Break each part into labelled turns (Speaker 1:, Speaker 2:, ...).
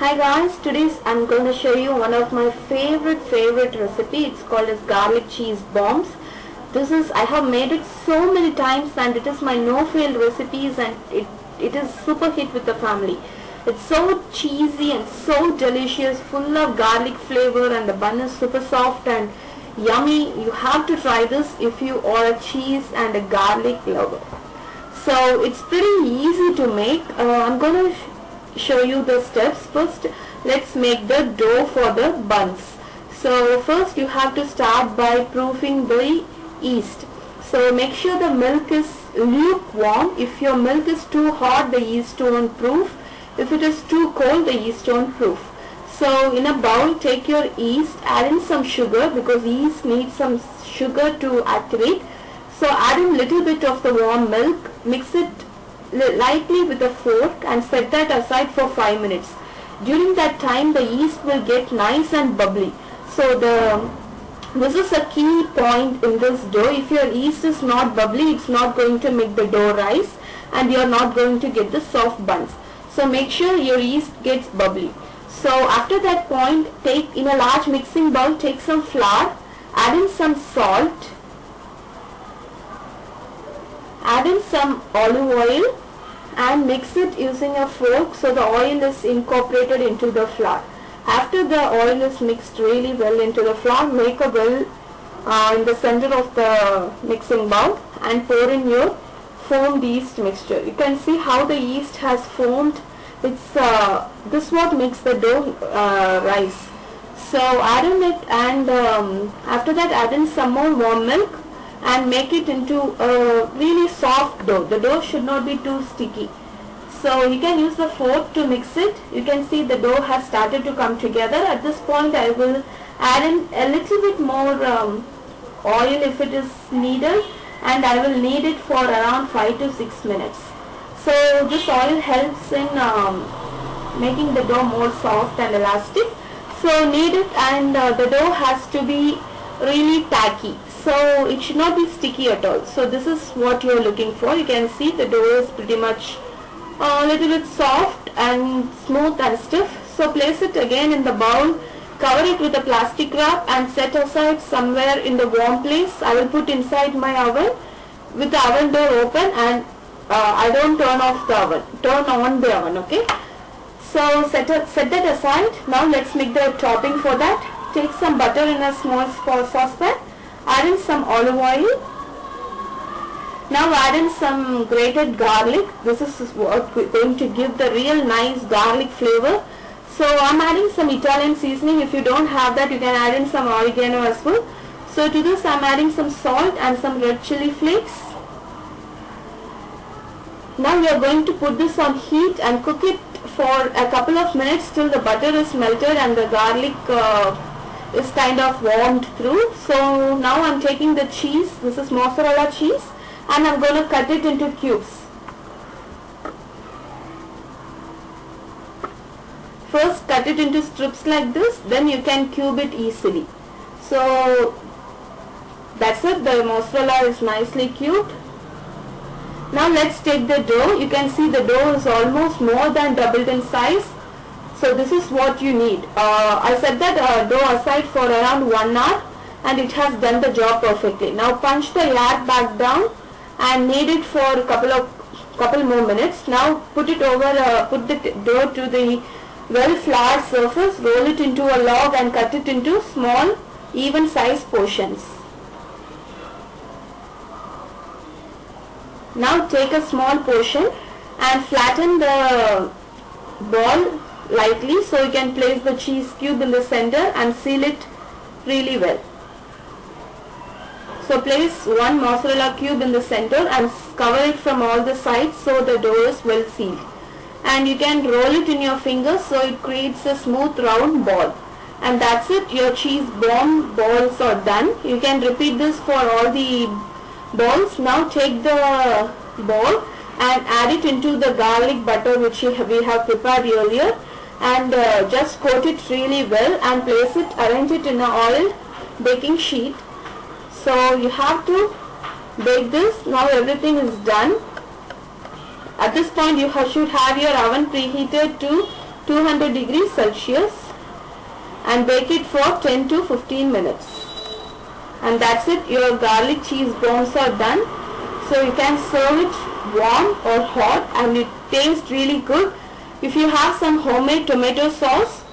Speaker 1: Hi guys, today I'm going to show you one of my favorite recipe. It's called as garlic cheese bombs. I have made it so many times and it is my no fail recipes, and it is super hit with the family. It's so cheesy and so delicious, full of garlic flavor, and the bun is super soft and yummy. You have to try this if you are a cheese and a garlic lover. So it's pretty easy to make. I'm going to show you the steps. First, let's make the dough for the buns. So first you have to start by proofing the yeast. So make sure the milk is lukewarm. If your milk is too hot, the yeast won't proof. If it is too cold, the yeast won't proof. So in a bowl, take your yeast, add in some sugar because yeast needs some sugar to activate. So add in little bit of the warm milk, mix it lightly with a fork and set that aside for 5 minutes. During that time, the yeast will get nice and bubbly. So this is a key point in this dough. If your yeast is not bubbly, it's not going to make the dough rise and you're not going to get the soft buns. So make sure your yeast gets bubbly. So after that point, take in a large mixing bowl, take some flour, add in some salt, add in some olive oil and mix it using a fork so the oil is incorporated into the flour. After the oil is mixed really well into the flour, make a well in the center of the mixing bowl and pour in your formed yeast mixture. You can see how the yeast has formed. It's this what makes the dough rise. So add in it, and after that add in some more warm milk and make it into a really soft dough. The dough should not be too sticky. So you can use the fork to mix it. You can see the dough has started to come together. At this point I will add in a little bit more oil if it is needed, and I will knead it for around 5 to 6 minutes. So this oil helps in making the dough more soft and elastic. So knead it, and the dough has to be really tacky. So it should not be sticky at all. So this is what you are looking for. You can see the dough is pretty much a little bit soft and smooth and stiff. So place it again in the bowl, cover it with a plastic wrap and set aside somewhere in the warm place. I will put inside my oven with the oven door open, and I don't turn off the oven, turn on the oven, okay? So set that aside. Now let's make the topping for that. Take some butter in a small saucepan, add in some olive oil. Now add in some grated garlic. This is what going to give the real nice garlic flavor. So I'm adding some Italian seasoning. If you don't have that, you can add in some oregano as well. So to this I'm adding some salt and some red chili flakes. Now we are going to put this on heat and cook it for a couple of minutes till the butter is melted and the garlic is kind of warmed through. So now I'm taking the cheese. This is mozzarella cheese, and I'm going to cut it into cubes. First cut it into strips like this, then you can cube it easily. So that's it, the mozzarella is nicely cubed. Now let's take the dough. You can see the dough is almost more than doubled in size. So this is what you need. I set that dough aside for around 1 hour and it has done the job perfectly. Now punch the yard back down and knead it for a couple more minutes. Now put it over, put the dough to the well floured surface, roll it into a log and cut it into small even size portions. Now take a small portion and flatten the ball lightly so you can place the cheese cube in the center and seal it really well. So place one mozzarella cube in the center and cover it from all the sides so the dough is well sealed. And you can roll it in your fingers so it creates a smooth round ball. And that's it, your cheese bomb balls are done. You can repeat this for all the balls. Now take the ball and add it into the garlic butter which we have prepared earlier, and just coat it really well and place it, arrange it in an oil baking sheet. So you have to bake this. Now everything is done. At this point you should have your oven preheated to 200 degrees Celsius and bake it for 10 to 15 minutes. And that's it, your garlic cheese buns are done. So you can serve it warm or hot and it tastes really good. If you have some homemade tomato sauce,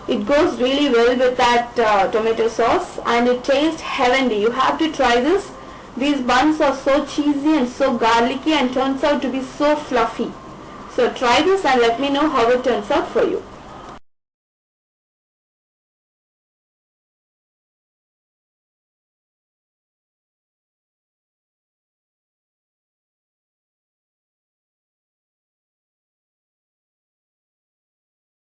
Speaker 1: it goes really well with that tomato sauce and it tastes heavenly. You have to try this. These buns are so cheesy and so garlicky and turns out to be so fluffy. So try this and let me know how it turns out for you.